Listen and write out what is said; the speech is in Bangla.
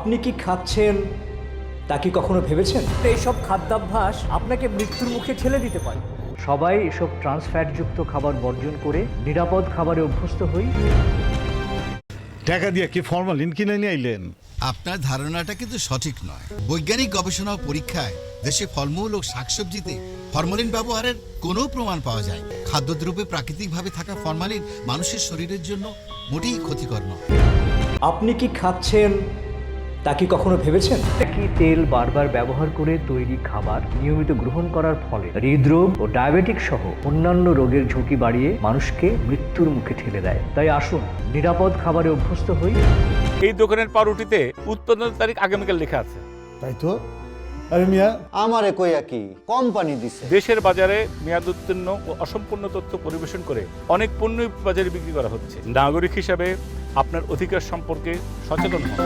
আপনি কি খাচ্ছেন তা কি কখনো ভেবেছেন? এইসব খাদ্যাভ্যাস আপনাকে মৃত্যুর মুখে ঠেলে দিতে পারে। সবাই এসব ট্রান্সফ্যাটযুক্ত খাবার বর্জন করে নিরাপদ খাবারে অভ্যস্ত হই। টাকা দিয়ে কি ফরমালিন কিনে নিয়ে আইলেন? আপনার ধারণাটা কিন্তু সঠিক নয়। বৈজ্ঞানিক গবেষণা ও পরীক্ষায় দেশে ফলমূল ও শাকসবজিতে ফরমালিন ব্যবহারের কোনো প্রমাণ পাওয়া যায়। খাদ্যদ্রব্যে প্রাকৃতিকভাবে থাকা ফরমালিন মানুষের শরীরের জন্য মোটেই ক্ষতিকর নয়। আপনি কি খাচ্ছেন তা কি কখনো ভেবেছেন? একই তেল বারবার ব্যবহার করে তৈরি খাবার নিয়মিত গ্রহণ করার ফলে হৃদরোগ ও ডায়াবেটিক সহ অন্যান্য রোগের ঝুঁকি বাড়িয়ে মানুষকে মৃত্যুর মুখে ঠেলে দেয়। তাই আসুন নিরাপদ খাবারে অভ্যস্ত হই। এই দোকানের পাউরুটিতে উৎপাদন তারিখ আগামীকাল লেখা আছে। তাই তো। আরে মিয়া, আমারে কইয়া কি কোম্পানি দিছে? দেশের বাজারে মেয়াদ উত্তীর্ণ ও অসম্পূর্ণ তথ্য পরিবেশন করে অনেক পণ্যই বাজারে বিক্রি করা হচ্ছে। নাগরিক হিসাবে আপনার অধিকার সম্পর্কে সচেতন হন।